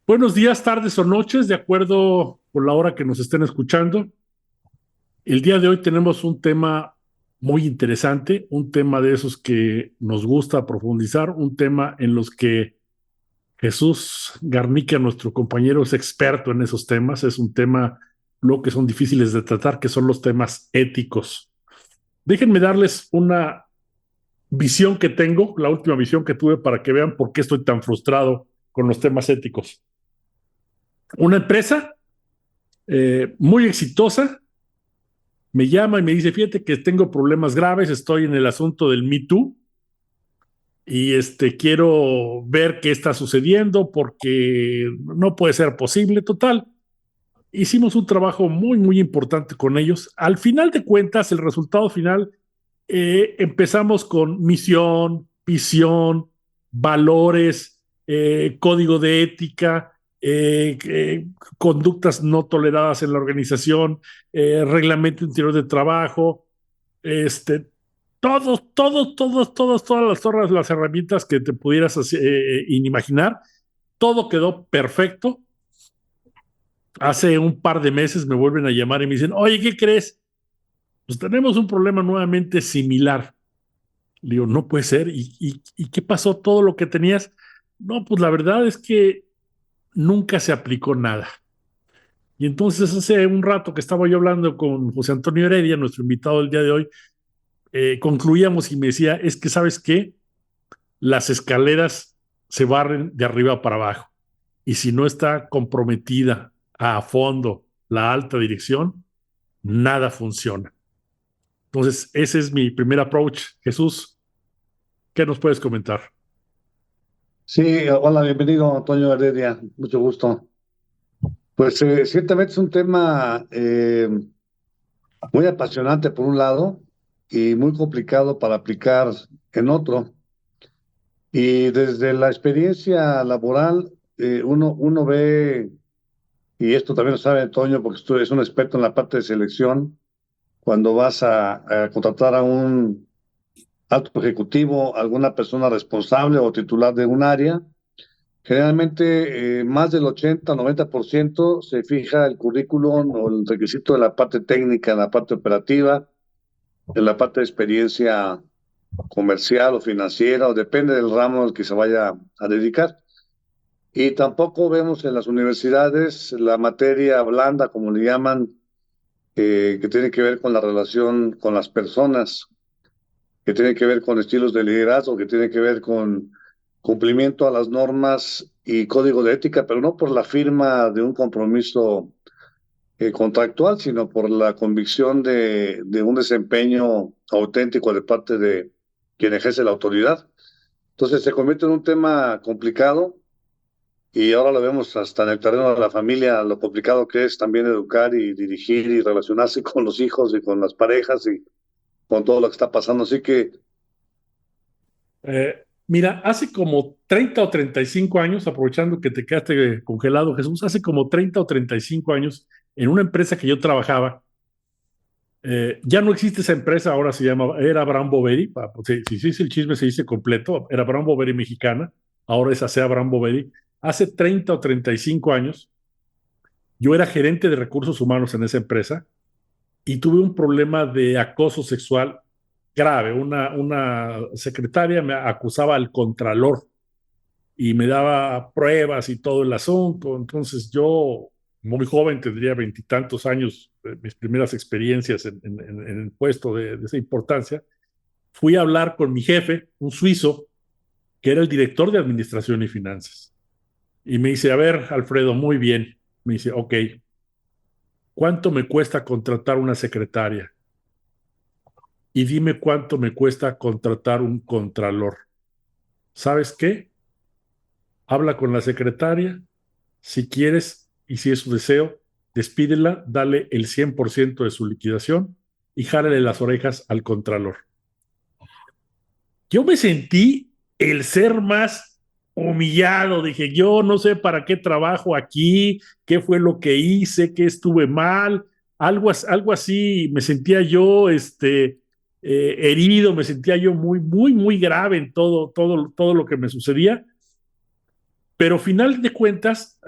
Buenos días, tardes o noches, de acuerdo con la hora que nos estén escuchando. El día de hoy tenemos un tema muy interesante, un tema de esos que nos gusta profundizar, un tema en los que Jesús Garnica, nuestro compañero, es experto en esos temas. Es un tema, lo que son difíciles de tratar, que son los temas éticos. Déjenme darles una visión que tengo, la última visión que tuve para que vean por qué estoy tan frustrado con los temas éticos. Una empresa muy exitosa me llama y me dice, fíjate que tengo problemas graves, estoy en el asunto del Me Too y quiero ver qué está sucediendo porque no puede ser posible. Total, hicimos un trabajo muy, muy importante con ellos. Al final de cuentas, el resultado final, empezamos con misión, visión, valores, código de ética, conductas no toleradas en la organización, reglamento interior de trabajo, este, todas las herramientas que te pudieras imaginar. Todo quedó perfecto. Hace un par de meses me vuelven a llamar y me dicen, oye, ¿qué crees? Pues tenemos un problema nuevamente similar. Le digo, no puede ser. ¿Y qué pasó? Todo lo que tenías. No, pues la verdad es que nunca se aplicó nada. Y entonces hace un rato que estaba yo hablando con José Antonio Heredia, nuestro invitado del día de hoy, concluíamos y me decía, es que ¿sabes qué? Las escaleras se barren de arriba para abajo. Y si no está comprometida a fondo la alta dirección, nada funciona. Entonces, ese es mi primer approach. Jesús, ¿qué nos puedes comentar? Sí, hola, bienvenido, Antonio Heredia, mucho gusto. Pues ciertamente es un tema muy apasionante por un lado y muy complicado para aplicar en otro. Y desde la experiencia laboral, uno ve, y esto también lo sabe Antonio, porque tú eres un experto en la parte de selección, cuando vas a contratar a un alto ejecutivo, alguna persona responsable o titular de un área. Generalmente, más del 80-90% se fija el currículum o el requisito de la parte técnica, en la parte operativa, en la parte de experiencia comercial o financiera, o depende del ramo al que se vaya a dedicar. Y tampoco vemos en las universidades la materia blanda, como le llaman, que tiene que ver con la relación con las personas, que tiene que ver con estilos de liderazgo, que tiene que ver con cumplimiento a las normas y código de ética, pero no por la firma de un compromiso contractual, sino por la convicción de un desempeño auténtico de parte de quien ejerce la autoridad. Entonces se convierte en un tema complicado y ahora lo vemos hasta en el terreno de la familia, lo complicado que es también educar y dirigir y relacionarse con los hijos y con las parejas y con todo lo que está pasando. Así que Mira, hace como 30 o 35 años, aprovechando que te quedaste congelado, Jesús, hace como 30 o 35 años, en una empresa que yo trabajaba, ya no existe esa empresa, ahora se llama, era Abraham Boveri, si se dice el chisme se dice completo, era Abraham Boveri mexicana, ahora es ASEA Abraham Boveri. Hace 30 o 35 años, yo era gerente de recursos humanos en esa empresa y tuve un problema de acoso sexual grave. Una secretaria me acusaba al contralor y me daba pruebas y todo el asunto. Entonces yo, muy joven, tendría veintitantos años, mis primeras experiencias en el puesto de esa importancia, fui a hablar con mi jefe, un suizo, que era el director de Administración y Finanzas. Y me dice, a ver, Alfredo, muy bien. Me dice, ok, ¿cuánto me cuesta contratar una secretaria? Y dime cuánto me cuesta contratar un contralor. ¿Sabes qué? Habla con la secretaria, si quieres y si es su deseo, despídela, dale el 100% de su liquidación y jálale las orejas al contralor. Yo me sentí el ser más humillado. Dije, yo no sé para qué trabajo aquí, qué fue lo que hice, qué estuve mal, algo así. Me sentía yo herido, me sentía yo muy, muy, muy grave en todo lo que me sucedía. Pero final de cuentas,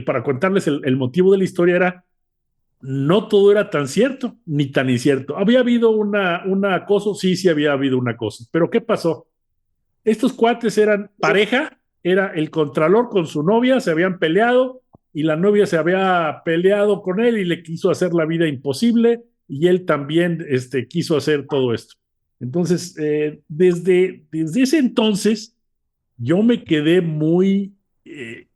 para contarles el motivo de la historia era, no todo era tan cierto ni tan incierto. ¿Había habido un acoso? Sí, sí había habido un acoso. Pero ¿qué pasó? Estos cuates eran pareja, era el contralor con su novia, se habían peleado y la novia se había peleado con él y le quiso hacer la vida imposible y él también quiso hacer todo esto. Entonces, desde ese entonces, yo me quedé eh,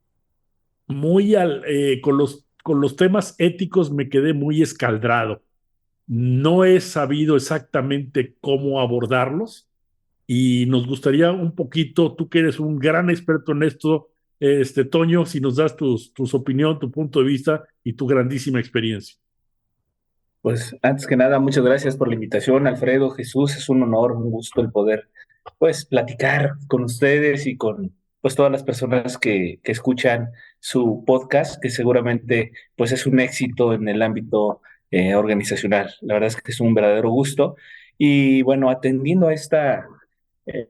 con los temas éticos, me quedé muy escaldrado. No he sabido exactamente cómo abordarlos y nos gustaría un poquito, tú que eres un gran experto en esto, Toño, si nos das tus opinión, tu punto de vista y tu grandísima experiencia. Pues antes que nada, muchas gracias por la invitación, Alfredo, Jesús. Es un honor, un gusto el poder, pues, platicar con ustedes y con, pues, todas las personas que escuchan su podcast, que seguramente, pues, es un éxito en el ámbito organizacional. La verdad es que es un verdadero gusto. Y bueno, atendiendo a esta eh,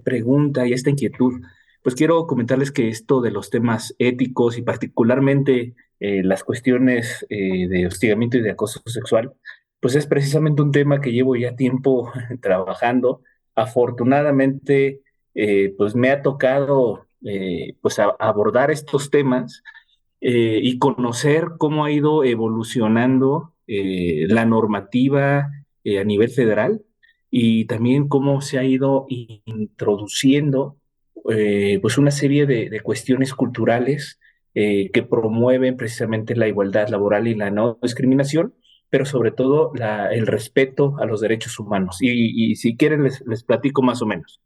pregunta y esta inquietud, pues quiero comentarles que esto de los temas éticos y particularmente las cuestiones de hostigamiento y de acoso sexual, pues es precisamente un tema que llevo ya tiempo trabajando. Afortunadamente, pues me ha tocado pues abordar estos temas y conocer cómo ha ido evolucionando la normativa a nivel federal y también cómo se ha ido introduciendo pues una serie de cuestiones culturales que promueven precisamente la igualdad laboral y la no discriminación, pero sobre todo el respeto a los derechos humanos. Y si quieren les platico más o menos.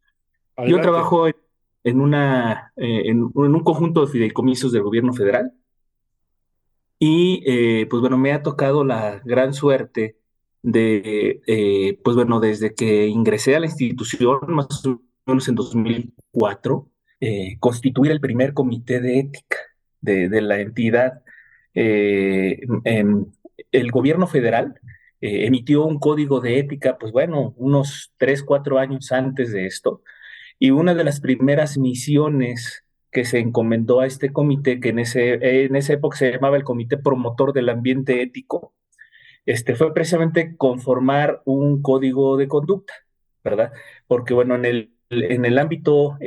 Yo Adelante. trabajo en un conjunto de fideicomisos del gobierno federal y pues bueno, me ha tocado la gran suerte de, pues bueno, desde que ingresé a la institución, más o menos en 2004, constituir el primer comité de ética de la entidad. El gobierno federal emitió un código de ética, pues bueno, unos 3, 4 años antes de esto, y una de las primeras misiones que se encomendó a este comité, que en esa época se llamaba el Comité Promotor del Ambiente Ético, fue precisamente conformar un código de conducta, ¿verdad? Porque, bueno, en el ámbito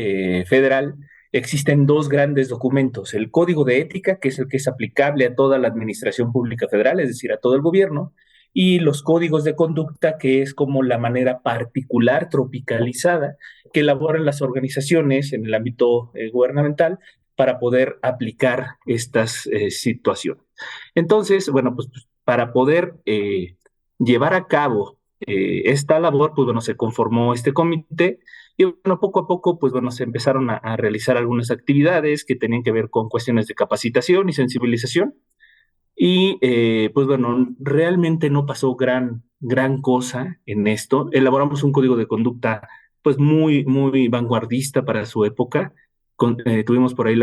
federal existen dos grandes documentos: el Código de Ética, que es el que es aplicable a toda la administración pública federal, es decir, a todo el gobierno, y los códigos de conducta, que es como la manera particular, tropicalizada, que elaboran las organizaciones en el ámbito gubernamental para poder aplicar estas situaciones. Entonces, bueno, pues para poder llevar a cabo esta labor, pues bueno, se conformó este comité y bueno, poco a poco, pues bueno, se empezaron a realizar algunas actividades que tenían que ver con cuestiones de capacitación y sensibilización. Y pues bueno, realmente no pasó gran cosa en esto. Elaboramos un código de conducta pues muy vanguardista para su época. Tuvimos por ahí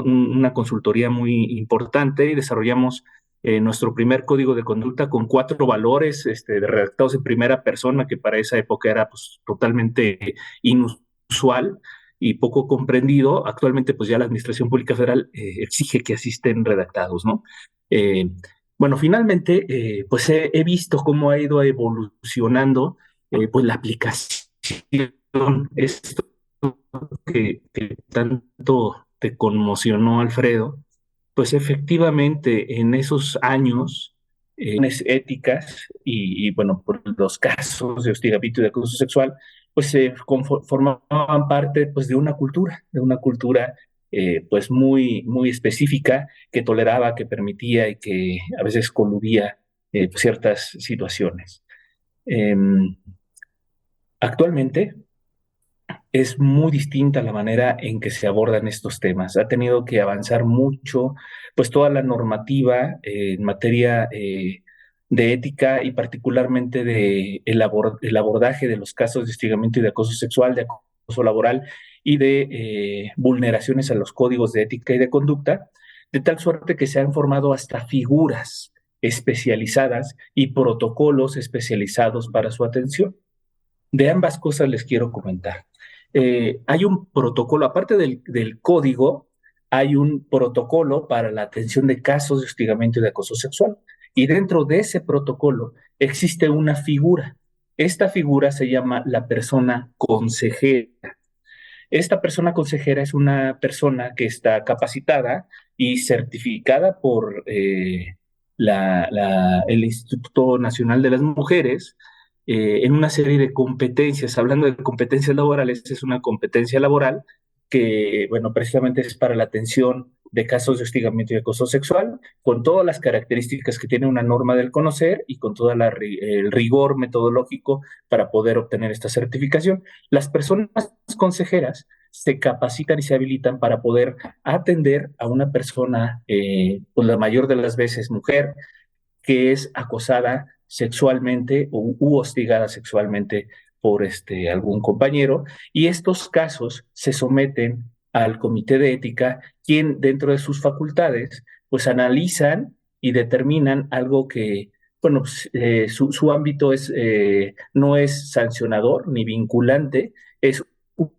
una consultoría muy importante y desarrollamos nuestro primer código de conducta con 4 valores redactados en primera persona, que para esa época era pues totalmente inusual y poco comprendido. Actualmente pues ya la Administración Pública Federal exige que así estén redactados, ¿no? Eh, bueno, finalmente, pues he visto cómo ha ido evolucionando pues la aplicación, esto que tanto te conmocionó, Alfredo, pues efectivamente en esos años, éticas bueno, por los casos de hostigamiento y de acoso sexual, pues se formaban parte pues de una cultura pues muy específica que toleraba, que permitía y que a veces coludía ciertas situaciones. Em, Actualmente es muy distinta la manera en que se abordan estos temas. Ha tenido que avanzar mucho, pues toda la normativa en materia de ética y particularmente de el abordaje de los casos de hostigamiento y de acoso sexual, de acoso laboral y de vulneraciones a los códigos de ética y de conducta, de tal suerte que se han formado hasta figuras especializadas y protocolos especializados para su atención. De ambas cosas les quiero comentar. hay un protocolo, aparte del código, hay un protocolo para la atención de casos de hostigamiento y de acoso sexual. Y dentro de ese protocolo existe una figura. Esta figura se llama la persona consejera. Esta persona consejera es una persona que está capacitada y certificada por el Instituto Nacional de las Mujeres en una serie de competencias. Hablando de competencias laborales, es una competencia laboral que, bueno, precisamente es para la atención de casos de hostigamiento y acoso sexual, con todas las características que tiene una norma del conocer y con todo el rigor metodológico para poder obtener esta certificación. Las personas consejeras se capacitan y se habilitan para poder atender a una persona, pues la mayor de las veces mujer, que es acosada sexualmente u hostigada sexualmente por algún compañero, y estos casos se someten al comité de ética, quien dentro de sus facultades pues analizan y determinan algo que, bueno, pues, su ámbito no es sancionador ni vinculante, es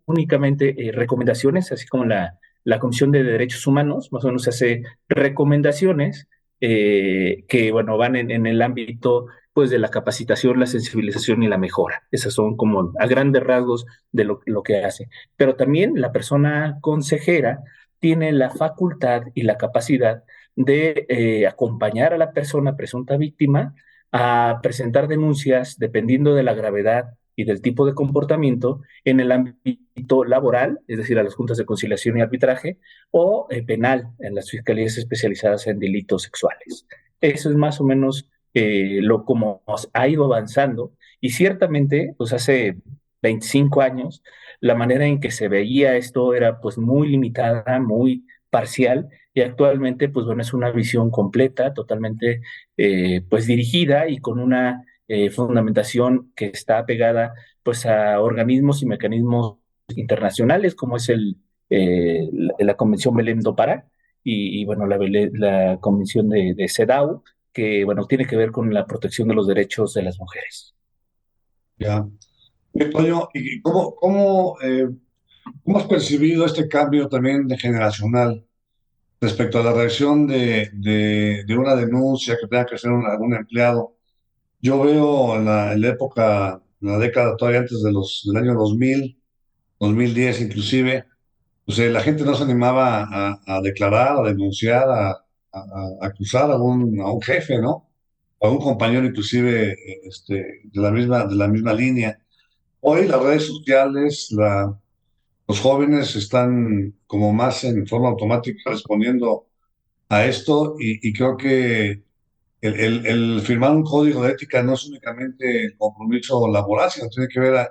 únicamente recomendaciones, así como la Comisión de Derechos Humanos, más o menos hace recomendaciones que, bueno, van en el ámbito pues de la capacitación, la sensibilización y la mejora. Esas son como a grandes rasgos de lo que hace. Pero también la persona consejera tiene la facultad y la capacidad de acompañar a la persona presunta víctima a presentar denuncias dependiendo de la gravedad y del tipo de comportamiento en el ámbito laboral, es decir, a las juntas de conciliación y arbitraje, o penal en las fiscalías especializadas en delitos sexuales. Eso es más o menos lo como ha ido avanzando y ciertamente, pues hace 25 años, la manera en que se veía esto era pues muy limitada, muy parcial y actualmente pues bueno, es una visión completa, totalmente pues dirigida y con una fundamentación que está apegada pues a organismos y mecanismos internacionales como es la Convención Belém do Pará y bueno, la Convención de CEDAW, que bueno, tiene que ver con la protección de los derechos de las mujeres. Ya. Toño, ¿y cómo has percibido este cambio también de generacional respecto a la reacción de una denuncia que tenga que hacer algún empleado? Yo veo en la época, en la década todavía antes del año 2000, 2010 inclusive, pues la gente no se animaba a declarar, a denunciar, a acusar a un jefe, ¿no? O a un compañero inclusive de la misma línea. Hoy las redes sociales, los jóvenes están como más en forma automática respondiendo a esto y creo que el firmar un código de ética no es únicamente el compromiso laboral, sino tiene que ver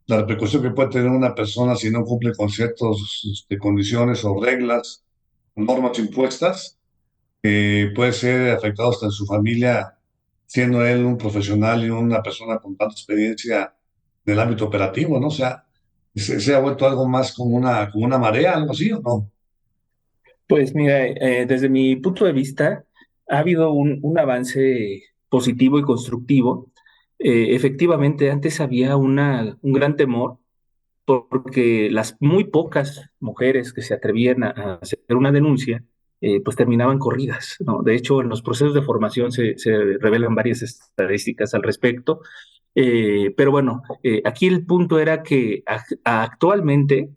la repercusión que puede tener una persona si no cumple con ciertas condiciones o reglas, normas impuestas, que puede ser afectado hasta en su familia, siendo él un profesional y una persona con tanta experiencia del ámbito operativo, ¿no? O sea, se ha vuelto algo más como una marea, algo así, ¿o no? Pues mira, desde mi punto de vista, ha habido un avance positivo y constructivo. Efectivamente, antes había un gran temor porque las muy pocas mujeres que se atrevían a hacer una denuncia, pues terminaban corridas, ¿no? De hecho, en los procesos de formación se revelan varias estadísticas al respecto. Pero bueno, aquí el punto era que actualmente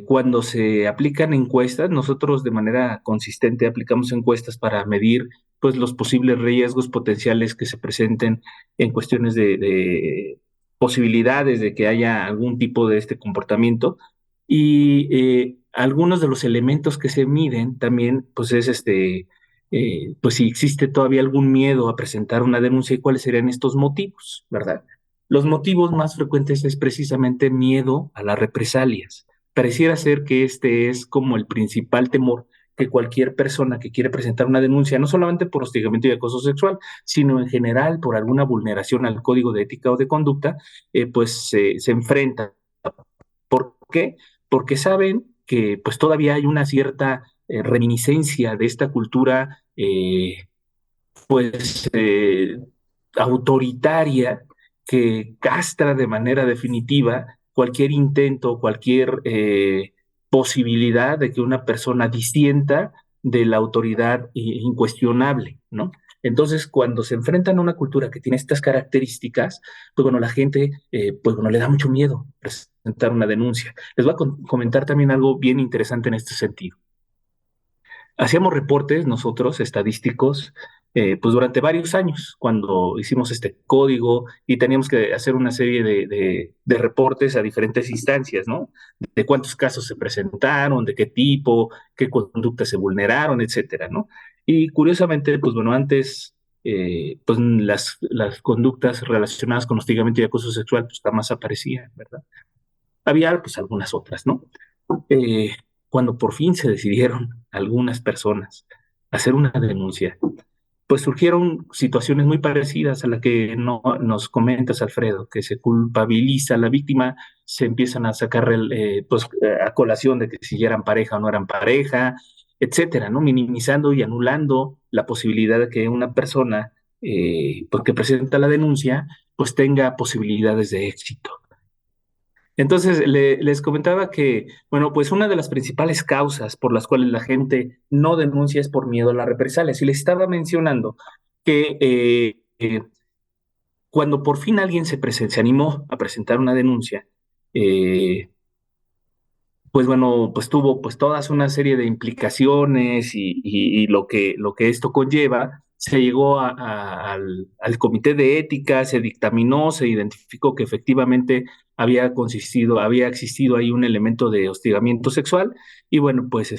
cuando se aplican encuestas, nosotros de manera consistente aplicamos encuestas para medir pues los posibles riesgos potenciales que se presenten en cuestiones de posibilidades de que haya algún tipo de este comportamiento y algunos de los elementos que se miden también pues es pues si existe todavía algún miedo a presentar una denuncia y cuáles serían estos motivos, ¿verdad? Los motivos más frecuentes es precisamente miedo a las represalias. Pareciera ser que este es como el principal temor que cualquier persona que quiere presentar una denuncia, no solamente por hostigamiento y acoso sexual, sino en general por alguna vulneración al código de ética o de conducta, pues se enfrenta. ¿Por qué? Porque saben que pues todavía hay una cierta reminiscencia de esta cultura pues autoritaria que castra de manera definitiva cualquier intento, cualquier posibilidad de que una persona disienta de la autoridad incuestionable, ¿no? Entonces, cuando se enfrentan a una cultura que tiene estas características, pues bueno, la gente, pues bueno, le da mucho miedo presentar una denuncia. Les voy a comentar también algo bien interesante en este sentido. Hacíamos reportes nosotros, estadísticos, pues durante varios años, cuando hicimos este código y teníamos que hacer una serie de reportes a diferentes instancias, ¿no? De cuántos casos se presentaron, de qué tipo, qué conductas se vulneraron, etcétera, ¿no? Y curiosamente, pues bueno, antes, pues las conductas relacionadas con hostigamiento y acoso sexual, pues jamás aparecían, ¿verdad? Había, pues, algunas otras, ¿no? eh, Cuando por fin se decidieron algunas personas a hacer una denuncia, pues surgieron situaciones muy parecidas a la que no, nos comentas, Alfredo, que se culpabiliza a la víctima, se empiezan a sacar pues, a colación de que si eran pareja o no eran pareja, etcétera, ¿no? Minimizando y anulando la posibilidad de que una persona pues, que presenta la denuncia pues tenga posibilidades de éxito. Entonces, les comentaba que, bueno, pues una de las principales causas por las cuales la gente no denuncia es por miedo a las represalias. Y les estaba mencionando que cuando por fin alguien se animó a presentar una denuncia, eh, pues bueno, pues tuvo pues todas una serie de implicaciones y lo que esto conlleva. Se llegó al comité de ética, se dictaminó, se identificó que efectivamente había existido ahí un elemento de hostigamiento sexual y bueno, pues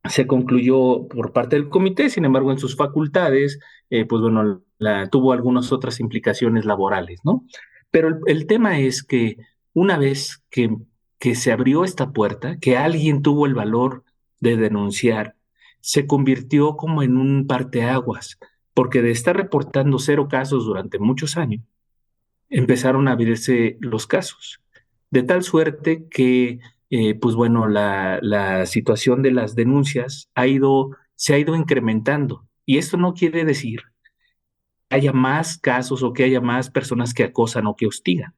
se concluyó por parte del comité. Sin embargo, en sus facultades, pues bueno, tuvo algunas otras implicaciones laborales, ¿no? Pero el tema es que una vez que se abrió esta puerta, que alguien tuvo el valor de denunciar, se convirtió como en un parteaguas, porque de estar reportando 0 casos durante muchos años, empezaron a abrirse los casos, de tal suerte que, pues bueno, la situación de las denuncias se ha ido incrementando. Y esto no quiere decir que haya más casos o que haya más personas que acosan o que hostigan,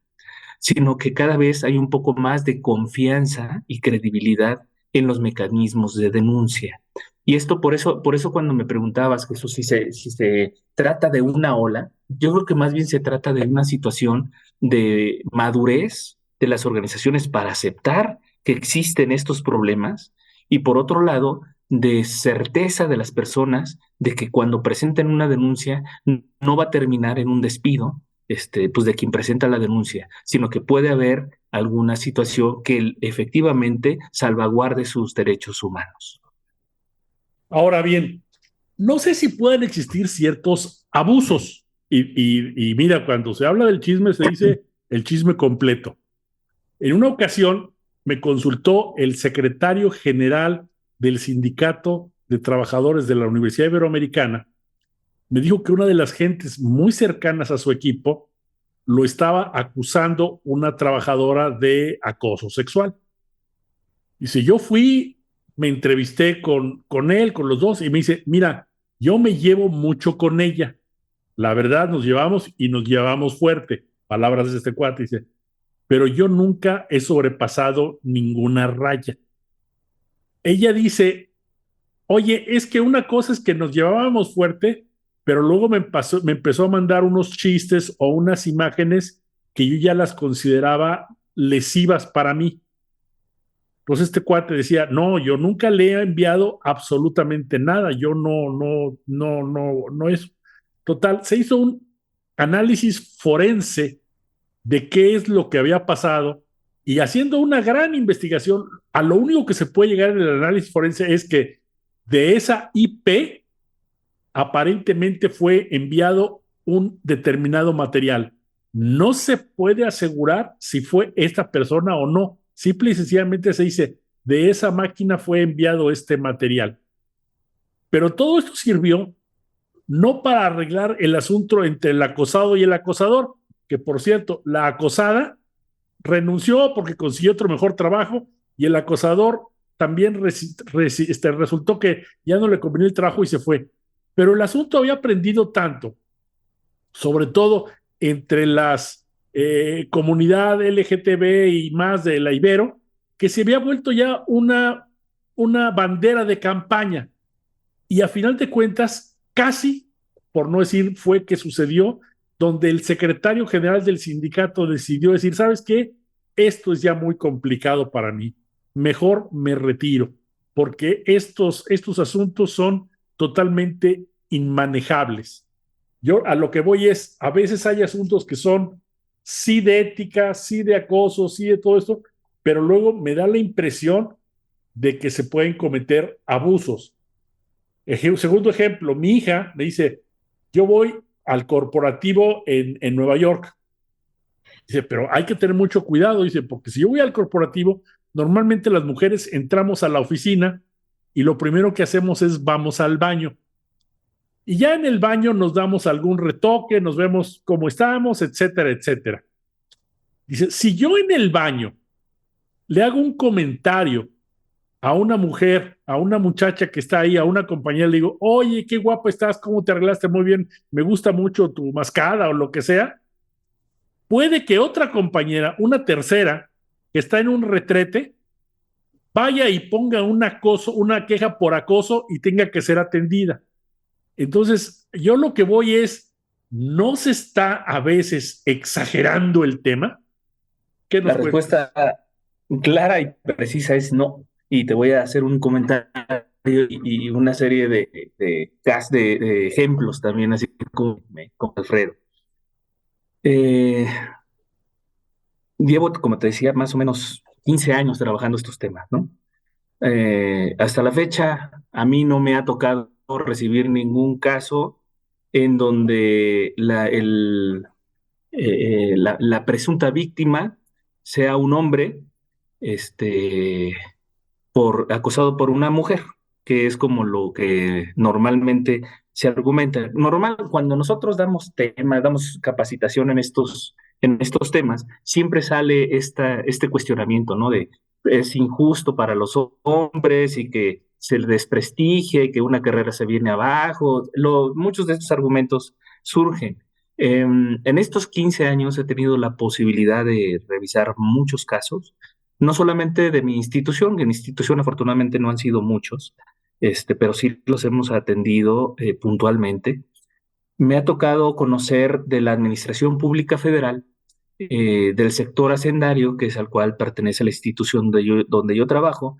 sino que cada vez hay un poco más de confianza y credibilidad en los mecanismos de denuncia. Y esto por eso cuando me preguntabas, Jesús, si se trata de una ola, yo creo que más bien se trata de una situación de madurez de las organizaciones para aceptar que existen estos problemas y por otro lado, de certeza de las personas de que cuando presenten una denuncia no va a terminar en un despido, pues de quien presenta la denuncia, sino que puede haber alguna situación que efectivamente salvaguarde sus derechos humanos. Ahora bien, no sé si pueden existir ciertos abusos. Y mira, cuando se habla del chisme, se dice el chisme completo. En una ocasión me consultó el secretario general del Sindicato de Trabajadores de la Universidad Iberoamericana. Me dijo que una de las gentes muy cercanas a su equipo lo estaba acusando una trabajadora de acoso sexual. Dice, yo fui, me entrevisté con él, con los dos, y me dice, mira, yo me llevo mucho con ella. La verdad, nos llevamos y nos llevamos fuerte. Palabras de este cuate, dice, pero yo nunca he sobrepasado ninguna raya. Ella dice, oye, es que una cosa es que nos llevábamos fuerte, pero luego me empezó a mandar unos chistes o unas imágenes que yo ya las consideraba lesivas para mí. Entonces este cuate decía, no, yo nunca le he enviado absolutamente nada, yo no es. Total, se hizo un análisis forense de qué es lo que había pasado y haciendo una gran investigación, a lo único que se puede llegar en el análisis forense es que de esa IP aparentemente fue enviado un determinado material. No se puede asegurar si fue esta persona o no. Simple y sencillamente se dice, de esa máquina fue enviado este material. Pero todo esto sirvió no para arreglar el asunto entre el acosado y el acosador, que por cierto, la acosada renunció porque consiguió otro mejor trabajo y el acosador también resultó que ya no le convenía el trabajo y se fue. Pero el asunto había aprendido tanto, sobre todo entre las comunidad LGTB y más de la Ibero, que se había vuelto ya una bandera de campaña. Y a final de cuentas, casi, por no decir fue que sucedió, donde el secretario general del sindicato decidió decir, ¿sabes qué? Esto es ya muy complicado para mí, mejor me retiro, porque estos asuntos son totalmente inmanejables. Yo a lo que voy es, a veces hay asuntos que son sí de ética, sí de acoso, sí de todo esto, pero luego me da la impresión de que se pueden cometer abusos. Segundo ejemplo, mi hija me dice, yo voy al corporativo en Nueva York. Dice, pero hay que tener mucho cuidado, dice, porque si yo voy al corporativo, normalmente las mujeres entramos a la oficina y lo primero que hacemos es vamos al baño. Y ya en el baño nos damos algún retoque, nos vemos cómo estamos, etcétera, etcétera. Dice, si yo en el baño le hago un comentario a una mujer, a una muchacha que está ahí, a una compañera, le digo, oye, qué guapa estás, cómo te arreglaste muy bien, me gusta mucho tu mascada o lo que sea, puede que otra compañera, una tercera, que está en un retrete, vaya y ponga un acoso, una queja por acoso y tenga que ser atendida. Entonces, yo lo que voy es, ¿no se está a veces exagerando el tema? ¿Qué La nos cuentas? respuesta clara y precisa es no. Y te voy a hacer un comentario y una serie de ejemplos también, así como Alfredo. Eh, Llevo, como te decía, más o menos 15 años trabajando estos temas, ¿no? Hasta la fecha, a mí no me ha tocado recibir ningún caso en donde la presunta víctima sea un hombre, este, acosado por una mujer, que es como lo que normalmente se argumenta. Normal, cuando nosotros damos temas, damos capacitación en estos temas, siempre sale este cuestionamiento, ¿no? De es injusto para los hombres y que se les desprestigie, que una carrera se viene abajo. Muchos de estos argumentos surgen. En estos 15 años he tenido la posibilidad de revisar muchos casos, no solamente de mi institución, que en mi institución afortunadamente no han sido muchos, pero sí los hemos atendido puntualmente. Me ha tocado conocer de la Administración Pública Federal, del sector hacendario, que es al cual pertenece la institución donde yo trabajo,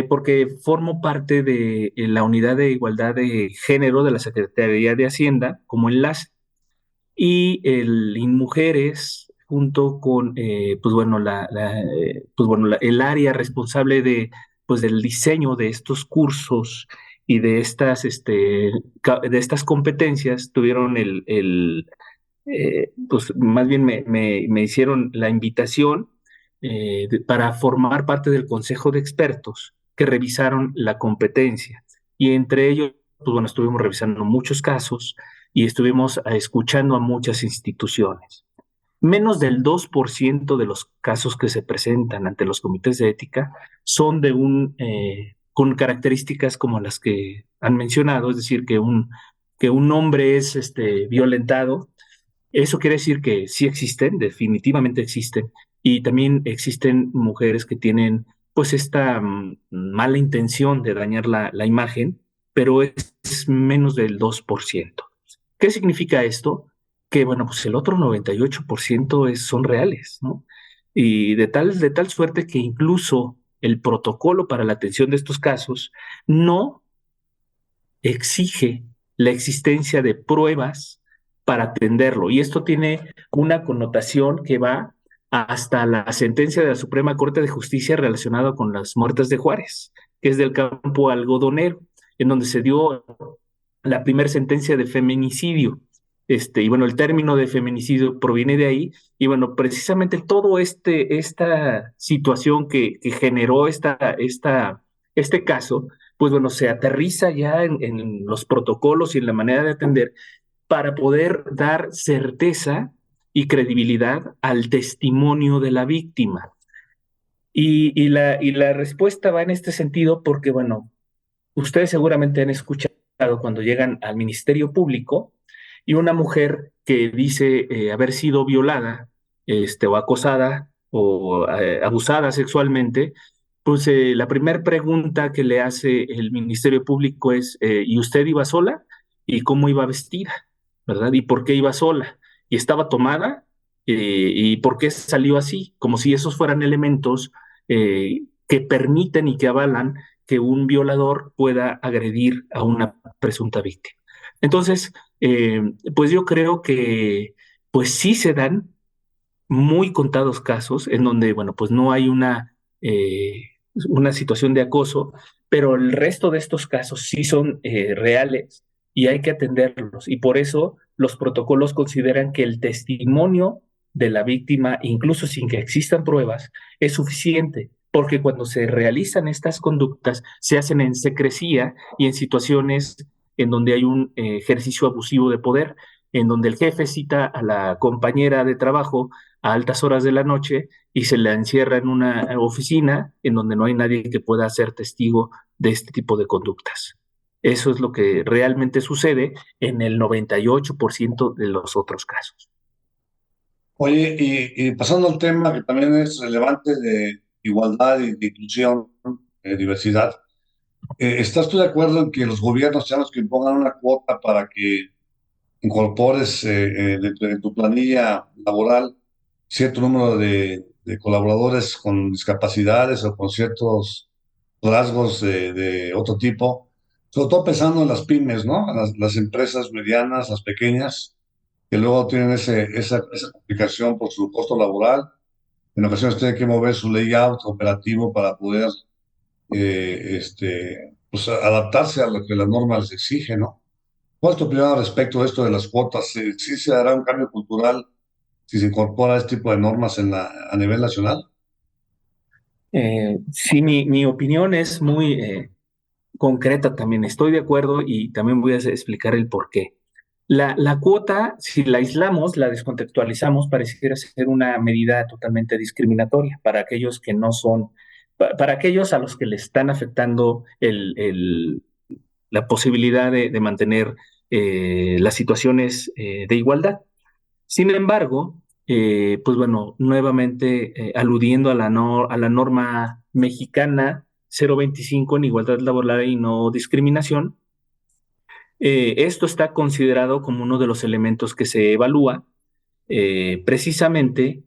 porque formo parte de la Unidad de Igualdad de Género de la Secretaría de Hacienda como enlace y el InMujeres junto con pues bueno, el área responsable pues del diseño de estos cursos y de de estas competencias tuvieron pues más bien me hicieron la invitación para formar parte del consejo de expertos que revisaron la competencia. Y entre ellos, pues bueno, estuvimos revisando muchos casos y estuvimos escuchando a muchas instituciones. Menos del 2% de los casos que se presentan ante los comités de ética son con características como las que han mencionado, es decir, que un hombre es violentado. Eso quiere decir que sí existen, definitivamente existen, y también existen mujeres que tienen pues esta mala intención de dañar la imagen, pero es menos del 2%. ¿Qué significa esto? Que bueno, pues el otro 98% son reales, ¿no? Y de tal suerte que incluso el protocolo para la atención de estos casos no exige la existencia de pruebas para atenderlo. Y esto tiene una connotación que va hasta la sentencia de la Suprema Corte de Justicia relacionada con las muertes de Juárez, que es del campo algodonero, en donde se dio la primera sentencia de feminicidio. Y bueno, el término de feminicidio proviene de ahí, y bueno, precisamente todo esta situación que generó este caso, pues bueno, se aterriza ya en los protocolos y en la manera de atender para poder dar certeza y credibilidad al testimonio de la víctima. Y la respuesta va en este sentido porque, bueno, ustedes seguramente han escuchado cuando llegan al Ministerio Público y una mujer que dice haber sido violada o acosada o abusada sexualmente, pues la primera pregunta que le hace el Ministerio Público es, ¿y usted iba sola? ¿Y cómo iba vestida? ¿Verdad? ¿Y por qué iba sola? ¿Y estaba tomada? ¿Y por qué salió así? Como si esos fueran elementos que permiten y que avalan que un violador pueda agredir a una presunta víctima. Entonces, pues yo creo que pues sí se dan muy contados casos en donde, bueno, pues no hay una situación de acoso, pero el resto de estos casos sí son reales y hay que atenderlos. Y por eso los protocolos consideran que el testimonio de la víctima, incluso sin que existan pruebas, es suficiente, porque cuando se realizan estas conductas, se hacen en secrecía y en situaciones en donde hay un ejercicio abusivo de poder, en donde el jefe cita a la compañera de trabajo a altas horas de la noche y se la encierra en una oficina en donde no hay nadie que pueda ser testigo de este tipo de conductas. Eso es lo que realmente sucede en el 98% de los otros casos. Oye, y pasando al tema que también es relevante de igualdad y de inclusión, diversidad, ¿estás tú de acuerdo en que los gobiernos sean los que impongan una cuota para que incorpores de tu planilla laboral cierto número de colaboradores con discapacidades o con ciertos rasgos de otro tipo? Sobre todo pensando en las pymes, ¿no? Las empresas medianas, las pequeñas, que luego tienen esa complicación por su costo laboral. En ocasiones tienen que mover su layout operativo para poder pues, adaptarse a lo que la norma les exige, ¿no? ¿Cuál es tu opinión al respecto de esto de las cuotas? ¿Sí se dará un cambio cultural si se incorpora este tipo de normas a nivel nacional? Sí, mi opinión es muy concreta también. Estoy de acuerdo y también voy a explicar el por qué. La cuota, si la aislamos, la descontextualizamos, pareciera ser una medida totalmente discriminatoria para aquellos que no son, para aquellos a los que le están afectando la posibilidad de mantener las situaciones de igualdad. Sin embargo, pues bueno, nuevamente aludiendo a a la norma mexicana 025 en igualdad laboral y no discriminación, esto está considerado como uno de los elementos que se evalúa precisamente,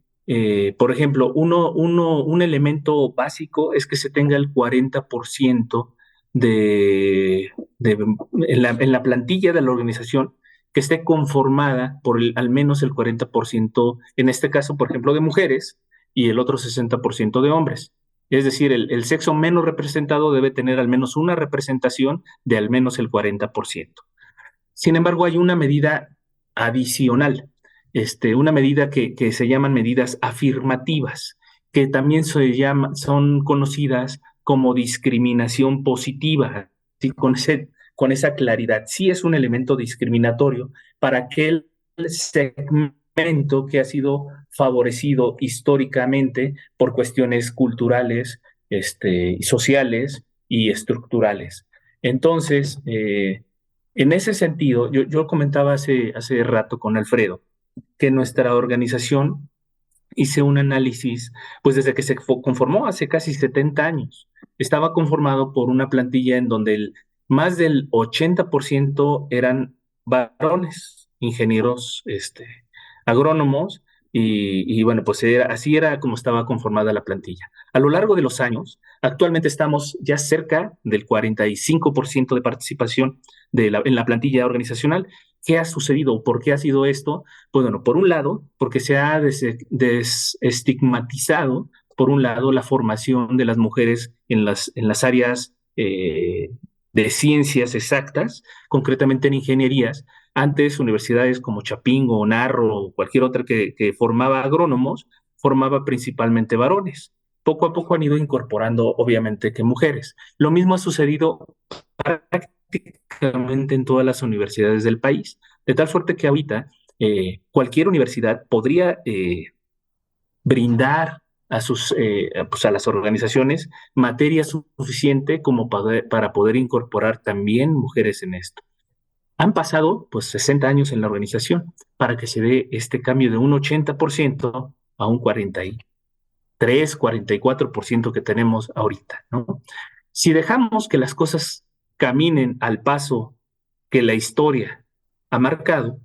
por ejemplo, un elemento básico es que se tenga el 40% de, de, en la plantilla de la organización que esté conformada por al menos el 40%, en este caso, por ejemplo, de mujeres y el otro 60% de hombres. Es decir, el sexo menos representado debe tener al menos una representación de al menos el 40%. Sin embargo, hay una medida adicional, una medida que se llaman medidas afirmativas, que también son conocidas como discriminación positiva, ¿sí? Con esa claridad. Sí es un elemento discriminatorio para aquel segmento que ha sido favorecido históricamente por cuestiones culturales, sociales y estructurales. Entonces, en ese sentido, yo comentaba hace rato con Alfredo que nuestra organización hice un análisis, pues desde que se conformó hace casi 70 años. Estaba conformado por una plantilla en donde más del 80% eran varones, ingenieros, agrónomos, y bueno, pues así era como estaba conformada la plantilla. A lo largo de los años, actualmente estamos ya cerca del 45% de participación en la plantilla organizacional. ¿Qué ha sucedido? ¿Por qué ha sido esto? Pues bueno, por un lado, porque se ha desestigmatizado, por un lado, la formación de las mujeres en las áreas de ciencias exactas, concretamente en ingenierías. Antes, universidades como Chapingo, Narro o cualquier otra que formaba agrónomos, formaba principalmente varones. Poco a poco han ido incorporando, obviamente, que mujeres. Lo mismo ha sucedido prácticamente en todas las universidades del país, de tal suerte que ahorita cualquier universidad podría brindar pues a las organizaciones materia suficiente como para poder incorporar también mujeres en esto. Han pasado pues 60 años en la organización para que se dé este cambio de un 80% a un 43, 44% que tenemos ahorita, ¿no? Si dejamos que las cosas caminen al paso que la historia ha marcado,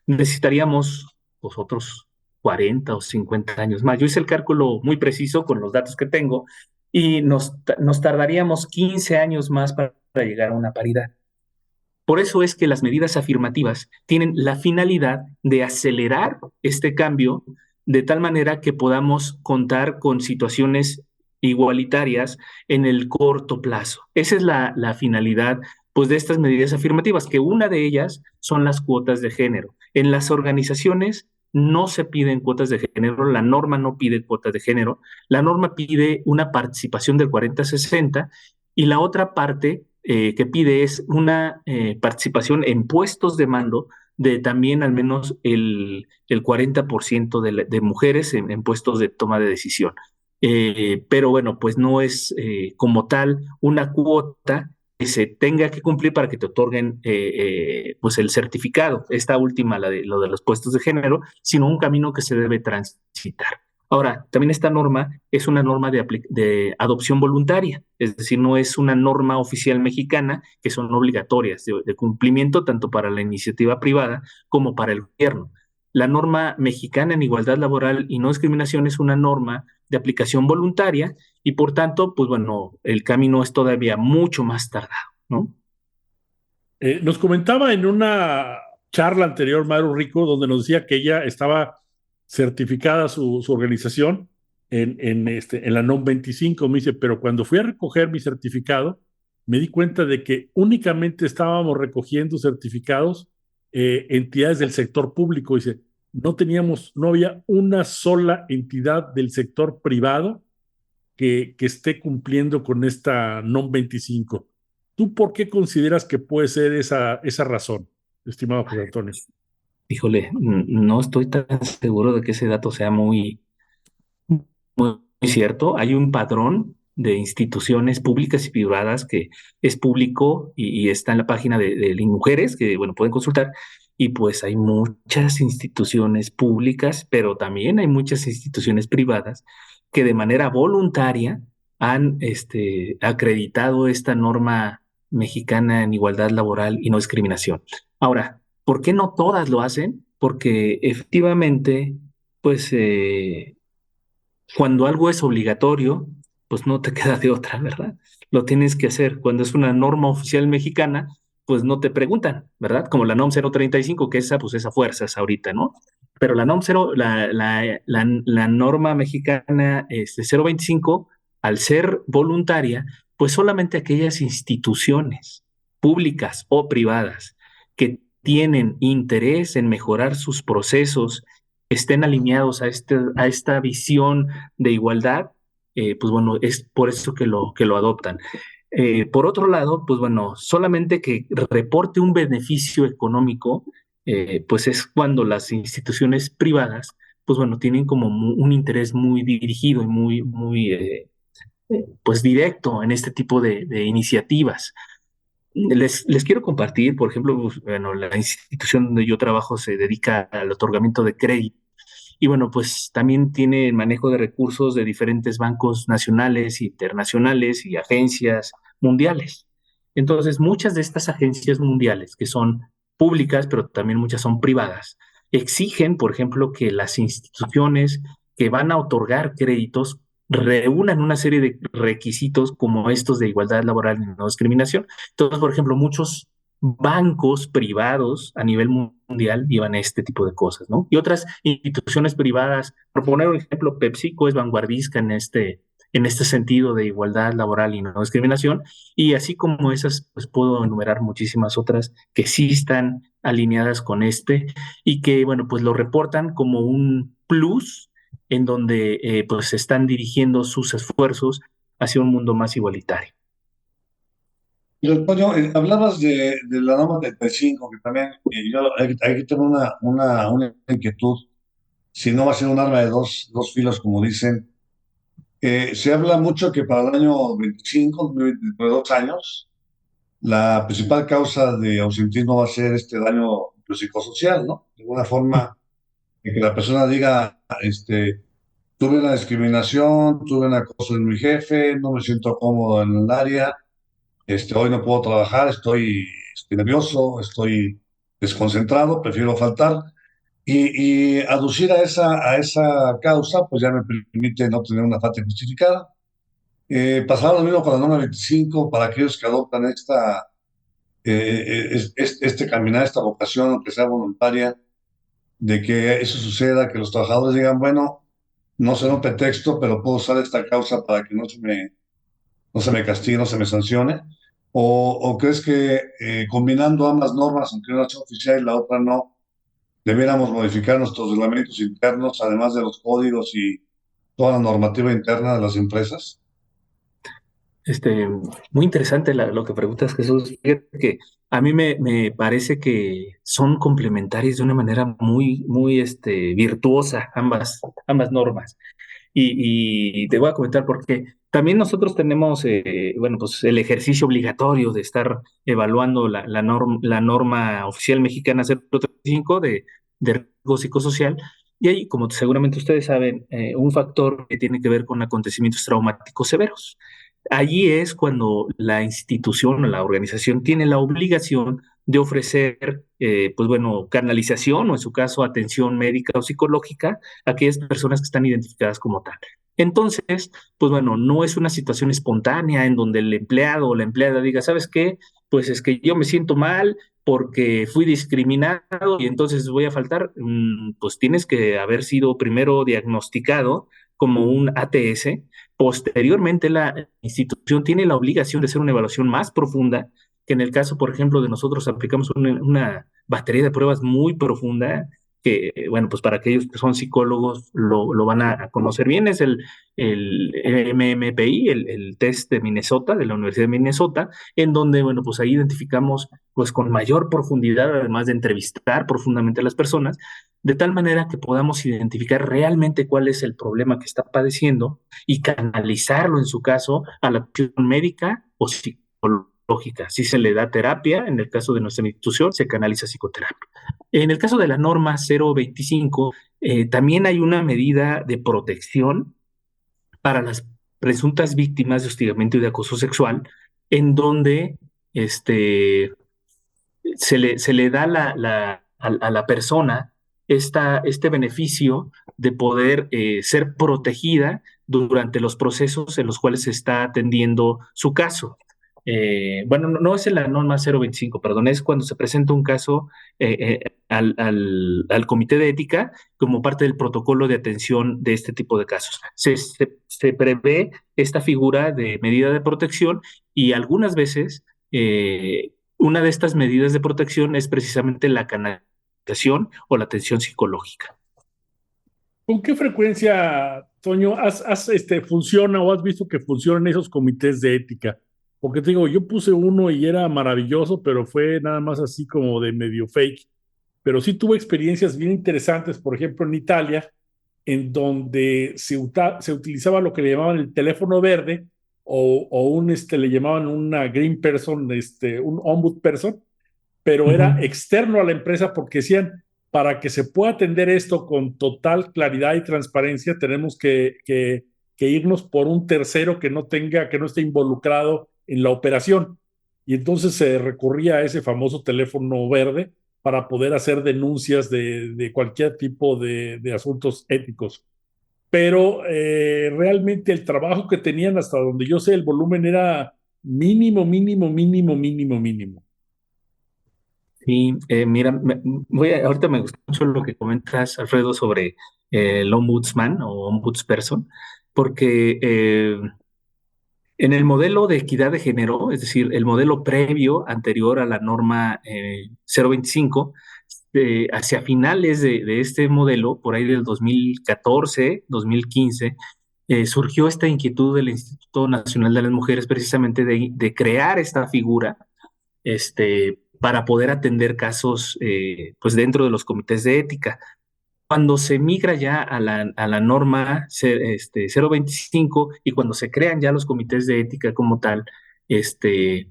necesitaríamos pues, otros 40 o 50 años más. Yo hice el cálculo muy preciso con los datos que tengo y nos tardaríamos 15 años más para llegar a una paridad. Por eso es que las medidas afirmativas tienen la finalidad de acelerar este cambio de tal manera que podamos contar con situaciones igualitarias en el corto plazo. Esa es la finalidad pues, de estas medidas afirmativas, que una de ellas son las cuotas de género. En las organizaciones no se piden cuotas de género, la norma no pide cuotas de género, la norma pide una participación del 40-60 y la otra parte que pide es una participación en puestos de mando de también al menos el 40% de mujeres en puestos de toma de decisión. Pero bueno, pues no es como tal una cuota que se tenga que cumplir para que te otorguen pues el certificado, esta última, lo de los puestos de género, sino un camino que se debe transitar. Ahora, también esta norma es una norma de adopción voluntaria, es decir, no es una norma oficial mexicana que son obligatorias de cumplimiento tanto para la iniciativa privada como para el gobierno. La norma mexicana en igualdad laboral y no discriminación es una norma de aplicación voluntaria y por tanto, pues bueno, el camino es todavía mucho más tardado, ¿no? Nos comentaba en una charla anterior, Maru Rico, donde nos decía que ella estaba certificada su organización en la NOM 25. Me dice, pero cuando fui a recoger mi certificado, me di cuenta de que únicamente estábamos recogiendo certificados entidades del sector público. Dice, no había una sola entidad del sector privado que esté cumpliendo con esta NOM 25. ¿Tú por qué consideras que puede ser esa razón, estimado José Antonio? Híjole, no estoy tan seguro de que ese dato sea muy cierto. Hay un padrón de instituciones públicas y privadas que es público y está en la página de Mujeres, que bueno, pueden consultar. Y pues hay muchas instituciones públicas, pero también hay muchas instituciones privadas que de manera voluntaria han acreditado esta norma mexicana en igualdad laboral y no discriminación. Ahora, ¿por qué no todas lo hacen? Porque efectivamente, pues cuando algo es obligatorio, pues no te queda de otra, ¿verdad? Lo tienes que hacer. Cuando es una norma oficial mexicana, pues no te preguntan, ¿verdad? Como la NOM 035, que esa, pues esa fuerza es ahorita, ¿no? Pero la NOM 0, la norma mexicana 025, al ser voluntaria, pues solamente aquellas instituciones públicas o privadas que tienen interés en mejorar sus procesos, estén alineados a esta visión de igualdad, pues bueno, es por eso que lo adoptan. Por otro lado, pues bueno, solamente que reporte un beneficio económico, pues es cuando las instituciones privadas, pues bueno, tienen como un interés muy dirigido y pues directo en este tipo de iniciativas. Les quiero compartir, por ejemplo, pues, bueno, la institución donde yo trabajo se dedica al otorgamiento de crédito y bueno, pues también tiene el manejo de recursos de diferentes bancos nacionales, internacionales y agencias mundiales. Entonces, muchas de estas agencias mundiales, que son públicas, pero también muchas son privadas, exigen, por ejemplo, que las instituciones que van a otorgar créditos reúnan una serie de requisitos como estos de igualdad laboral y no discriminación. Entonces, por ejemplo, muchos bancos privados a nivel mundial llevan este tipo de cosas, ¿no? Y otras instituciones privadas, por poner un ejemplo, PepsiCo es vanguardista en este sentido de igualdad laboral y no discriminación, y así como esas, pues puedo enumerar muchísimas otras que sí están alineadas con y que, bueno, pues lo reportan como un plus en donde pues están dirigiendo sus esfuerzos hacia un mundo más igualitario. Y Antonio, hablabas de la norma 35, que también yo aquí tengo una inquietud, si no va a ser un arma de dos filos, como dicen. Se habla mucho que para el año 25, dentro de 2 años, la principal causa de ausentismo va a ser este daño psicosocial, ¿no? De alguna forma, que la persona diga, tuve una discriminación, tuve un acoso de mi jefe, no me siento cómodo en el área, hoy no puedo trabajar, estoy nervioso, estoy desconcentrado, prefiero faltar. Y aducir a esa causa, pues ya me permite no tener una falta justificada. Pasará lo mismo con la norma 25 para aquellos que adoptan este caminar, esta vocación, aunque sea voluntaria, de que eso suceda, que los trabajadores digan, bueno, no será un pretexto, pero puedo usar esta causa para que no se me castigue, no se me sancione. O crees que combinando ambas normas, aunque una sea oficial y la otra no, debiéramos modificar nuestros reglamentos internos, además de los códigos y toda la normativa interna de las empresas? Este, Muy interesante lo que preguntas, Jesús. Fíjate que a mí me parece que son complementarias de una manera muy virtuosa ambas normas. Y te voy a comentar por qué. También nosotros tenemos, bueno, pues el ejercicio obligatorio de estar evaluando la norma oficial mexicana 035 de riesgo psicosocial. Y hay, como seguramente ustedes saben, un factor que tiene que ver con acontecimientos traumáticos severos. Allí es cuando la institución o la organización tiene la obligación de ofrecer, pues bueno, canalización o en su caso atención médica o psicológica a aquellas personas que están identificadas como tal. Entonces, pues bueno, no es una situación espontánea en donde el empleado o la empleada diga, ¿sabes qué? Pues es que yo me siento mal porque fui discriminado y entonces voy a faltar. Pues tienes que haber sido primero diagnosticado como un ATS. Posteriormente, la institución tiene la obligación de hacer una evaluación más profunda, que en el caso, por ejemplo, de nosotros aplicamos una batería de pruebas muy profunda, que, bueno, pues para aquellos que son psicólogos lo van a conocer bien, es el MMPI, el test de Minnesota, de la Universidad de Minnesota, en donde, bueno, pues ahí identificamos, pues con mayor profundidad, además de entrevistar profundamente a las personas, de tal manera que podamos identificar realmente cuál es el problema que está padeciendo y canalizarlo en su caso a la acción médica o psicológica. Si se le da terapia, en el caso de nuestra institución, se canaliza psicoterapia. En el caso de la norma 025, también hay una medida de protección para las presuntas víctimas de hostigamiento y de acoso sexual, en donde este, se le da a la persona este beneficio de poder ser protegida durante los procesos en los cuales se está atendiendo su caso. Bueno, no es en la norma 025, perdón, es cuando se presenta un caso al comité de ética como parte del protocolo de atención de este tipo de casos. Se prevé esta figura de medida de protección y algunas veces una de estas medidas de protección es precisamente la canalización o la atención psicológica. ¿Con qué frecuencia, Toño, funciona o has visto que funcionan esos comités de ética? Porque te digo, yo puse uno y era maravilloso, pero fue nada más así como de medio fake. Pero sí tuve experiencias bien interesantes, por ejemplo, en Italia, en donde se utilizaba lo que le llamaban el teléfono verde le llamaban una green person, un ombud person, pero era Ujú. externo a la empresa porque decían, para que se pueda atender esto con total claridad y transparencia, tenemos que irnos por un tercero que no esté involucrado en la operación. Y entonces se recurría a ese famoso teléfono verde para poder hacer denuncias de cualquier tipo de asuntos éticos. Pero realmente el trabajo que tenían, hasta donde yo sé, el volumen era mínimo, mínimo, mínimo, mínimo, mínimo. Sí, mira, ahorita me gusta mucho lo que comentas, Alfredo, sobre el ombudsman o ombudsperson, porque en el modelo de equidad de género, es decir, el modelo previo, anterior a la norma 025, hacia finales de este modelo, por ahí del 2014, 2015, surgió esta inquietud del Instituto Nacional de las Mujeres precisamente de crear esta figura para poder atender casos pues dentro de los comités de ética. Cuando se migra ya a la norma 025 y cuando se crean ya los comités de ética como tal, este,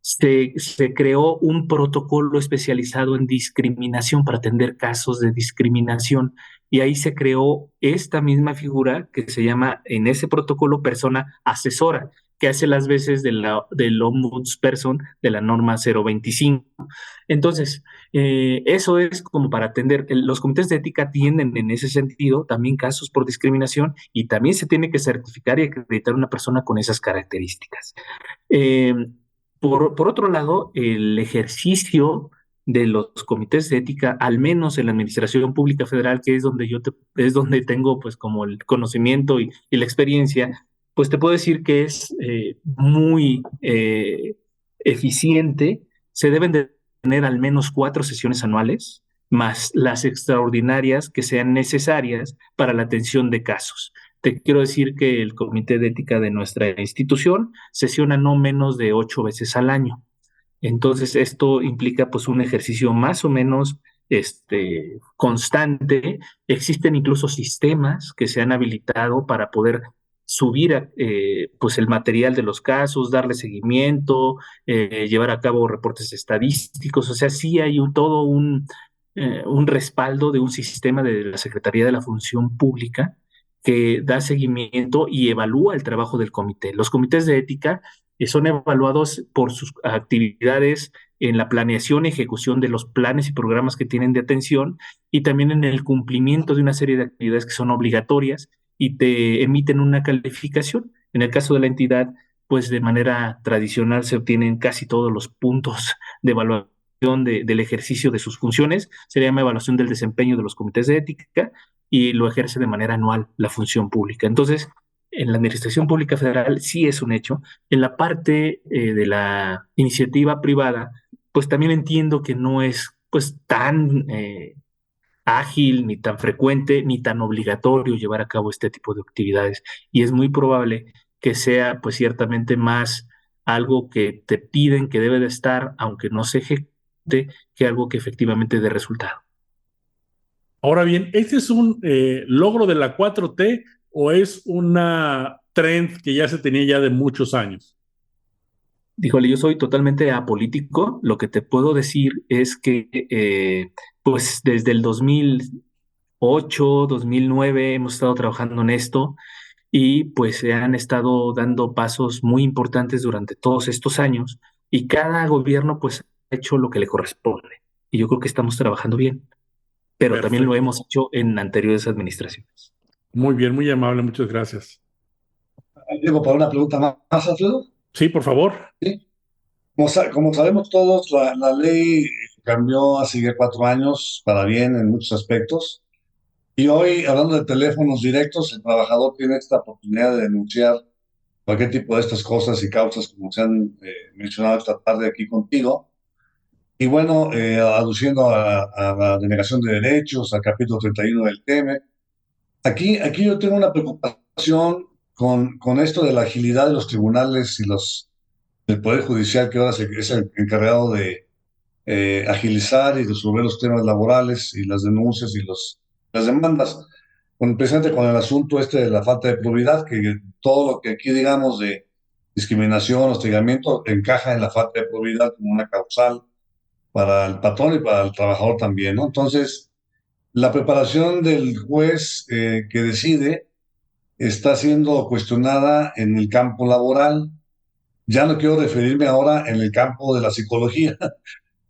se creó un protocolo especializado en discriminación para atender casos de discriminación y ahí se creó esta misma figura que se llama en ese protocolo persona asesora, que hace las veces del ombudsperson de la norma 025. Entonces, eso es como para atender. Los comités de ética tienen en ese sentido también casos por discriminación y también se tiene que certificar y acreditar una persona con esas características. Eh, por otro lado, el ejercicio de los comités de ética, al menos en la Administración Pública Federal, que es donde es donde tengo pues como el conocimiento y la experiencia, pues te puedo decir que es muy eficiente. Se deben de tener al menos 4 sesiones anuales, más las extraordinarias que sean necesarias para la atención de casos. Te quiero decir que el comité de ética de nuestra institución sesiona no menos de 8 veces al año. Entonces, esto implica pues un ejercicio más o menos constante. Existen incluso sistemas que se han habilitado para poder subir pues el material de los casos, darle seguimiento, llevar a cabo reportes estadísticos. O sea, sí hay todo un respaldo de un sistema de la Secretaría de la Función Pública que da seguimiento y evalúa el trabajo del comité. Los comités de ética son evaluados por sus actividades en la planeación y ejecución de los planes y programas que tienen de atención y también en el cumplimiento de una serie de actividades que son obligatorias y te emiten una calificación. En el caso de la entidad, pues de manera tradicional se obtienen casi todos los puntos de evaluación del ejercicio de sus funciones. Se llama evaluación del desempeño de los comités de ética y lo ejerce de manera anual la función pública. Entonces, en la Administración Pública Federal sí es un hecho. En la parte de la iniciativa privada, pues también entiendo que no es pues tan ágil, ni tan frecuente, ni tan obligatorio llevar a cabo este tipo de actividades. Y es muy probable que sea pues ciertamente más algo que te piden que debe de estar, aunque no se ejecute, que algo que efectivamente dé resultado. Ahora bien, ¿este es un logro de la 4T o es una trend que ya se tenía ya de muchos años? Díjole, yo soy totalmente apolítico. Lo que te puedo decir es que, pues desde el 2008, 2009 hemos estado trabajando en esto y pues se han estado dando pasos muy importantes durante todos estos años y cada gobierno pues ha hecho lo que le corresponde. Y yo creo que estamos trabajando bien, pero también lo Perfecto. hemos hecho en anteriores administraciones. Muy bien, muy amable, muchas gracias. Diego, para una pregunta más, Alfredo. Sí, por favor. Sí. Como sabemos todos, la ley cambió hace ya 4 años para bien en muchos aspectos. Y hoy, hablando de teléfonos directos, el trabajador tiene esta oportunidad de denunciar cualquier tipo de estas cosas y causas, como se han mencionado esta tarde aquí contigo. Y bueno, aduciendo a la denegación de derechos, al capítulo 31 del TEME. Aquí yo tengo una preocupación con esto de la agilidad de los tribunales y del Poder Judicial, que ahora es el encargado de agilizar y resolver los temas laborales y las denuncias y las demandas. Precisamente con el asunto de la falta de probidad, que todo lo que aquí digamos de discriminación, hostigamiento, encaja en la falta de probidad como una causal para el patrón y para el trabajador también, ¿no? Entonces, la preparación del juez que decide está siendo cuestionada en el campo laboral. Ya no quiero referirme ahora en el campo de la psicología,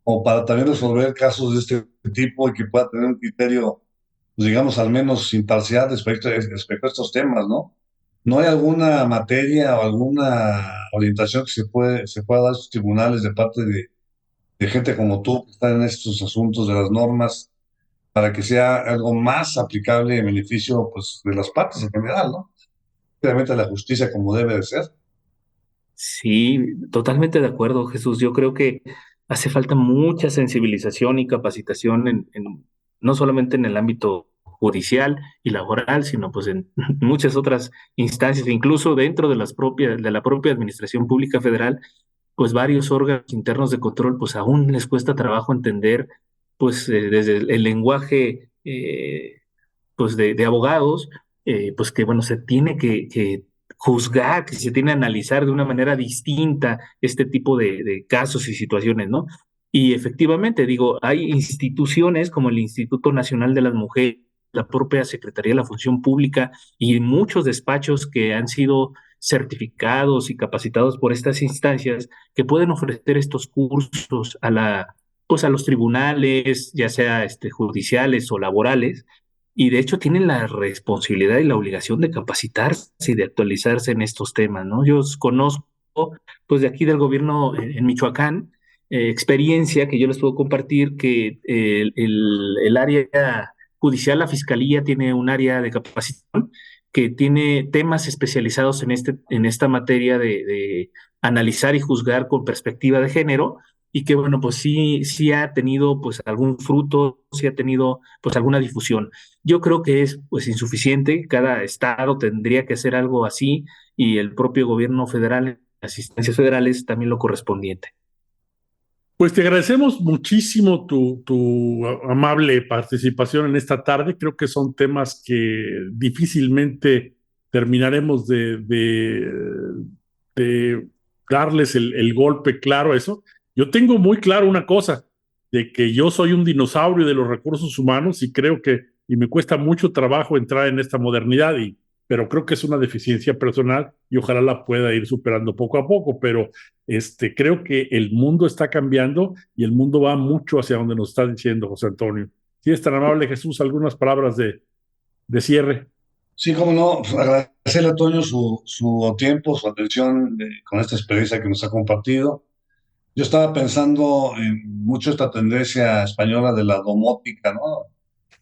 o para también resolver casos de este tipo y que pueda tener un criterio, pues, digamos, al menos imparcial respecto a estos temas, ¿no? ¿No hay alguna materia o alguna orientación que se pueda dar a estos tribunales de parte de gente como tú que está en estos asuntos de las normas para que sea algo más aplicable en beneficio, pues, de las partes en general, ¿no? Realmente la justicia como debe de ser. Sí, totalmente de acuerdo, Jesús. Yo creo que hace falta mucha sensibilización y capacitación no solamente en el ámbito judicial y laboral, sino pues en muchas otras instancias, incluso dentro de la propia Administración Pública Federal, pues varios órganos internos de control, pues aún les cuesta trabajo entender, pues desde el lenguaje, pues de abogados, pues que bueno, se tiene que juzgar, que se tiene que analizar de una manera distinta este tipo de casos y situaciones, ¿no? Y efectivamente, digo, hay instituciones como el Instituto Nacional de las Mujeres, la propia Secretaría de la Función Pública y muchos despachos que han sido certificados y capacitados por estas instancias que pueden ofrecer estos cursos pues a los tribunales, ya sea judiciales o laborales, y de hecho tienen la responsabilidad y la obligación de capacitarse y de actualizarse en estos temas, ¿no? Yo conozco, pues de aquí del gobierno en Michoacán, experiencia que yo les puedo compartir, que el área judicial, la fiscalía, tiene un área de capacitación que tiene temas especializados en esta materia de analizar y juzgar con perspectiva de género, y que bueno, pues sí ha tenido pues algún fruto, sí ha tenido pues alguna difusión. Yo creo que es pues insuficiente, cada estado tendría que hacer algo así y el propio gobierno federal, las instancias federales, también lo correspondiente. Pues te agradecemos muchísimo tu amable participación en esta tarde. Creo que son temas que difícilmente terminaremos de darles el golpe claro a eso. Yo tengo muy claro una cosa, de que yo soy un dinosaurio de los recursos humanos y creo y me cuesta mucho trabajo entrar en esta modernidad, pero creo que es una deficiencia personal y ojalá la pueda ir superando poco a poco, pero creo que el mundo está cambiando y el mundo va mucho hacia donde nos está diciendo José Antonio. Si es tan amable, Jesús, algunas palabras de cierre. Sí, cómo no, pues, agradecerle a Toño su tiempo, su atención con esta experiencia que nos ha compartido. Yo estaba pensando en mucho esta tendencia española de la domótica, ¿no?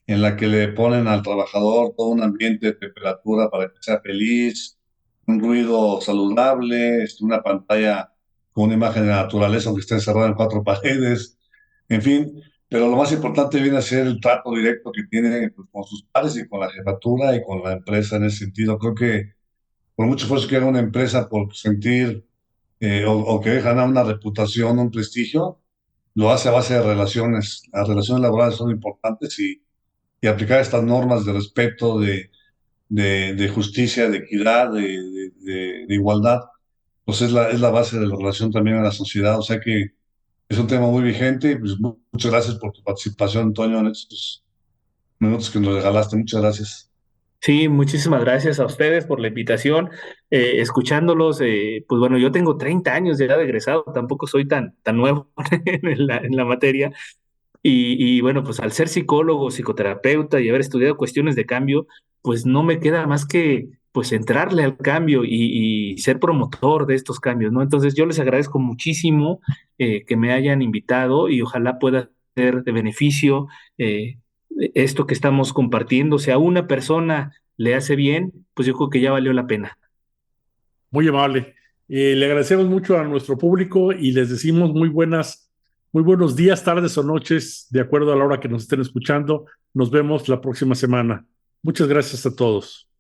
En la que le ponen al trabajador todo un ambiente de temperatura para que sea feliz, un ruido saludable, una pantalla con una imagen de la naturaleza aunque esté encerrada en cuatro paredes, en fin. Pero lo más importante viene a ser el trato directo que tiene pues, con sus pares y con la jefatura y con la empresa en ese sentido. Creo que por mucho esfuerzo que haga una empresa por sentir o que ganar una reputación, un prestigio, lo hace a base de relaciones. Las relaciones laborales son importantes y aplicar estas normas de respeto, de justicia, de equidad, de igualdad, pues es la base de la relación también en la sociedad. O sea que es un tema muy vigente. Y pues, muchas gracias por tu participación, Antonio, en estos minutos que nos regalaste. Muchas gracias. Sí, muchísimas gracias a ustedes por la invitación. Escuchándolos, pues bueno, yo tengo 30 años ya de egresado, tampoco soy tan nuevo en la materia. Y bueno, pues al ser psicólogo, psicoterapeuta y haber estudiado cuestiones de cambio, pues no me queda más que pues entrarle al cambio y ser promotor de estos cambios, ¿no? Entonces yo les agradezco muchísimo que me hayan invitado y ojalá pueda ser de beneficio esto que estamos compartiendo. Si a una persona le hace bien, pues yo creo que ya valió la pena. Muy amable. Le agradecemos mucho a nuestro público y les decimos muy buenos días, tardes o noches, de acuerdo a la hora que nos estén escuchando. Nos vemos la próxima semana. Muchas gracias a todos.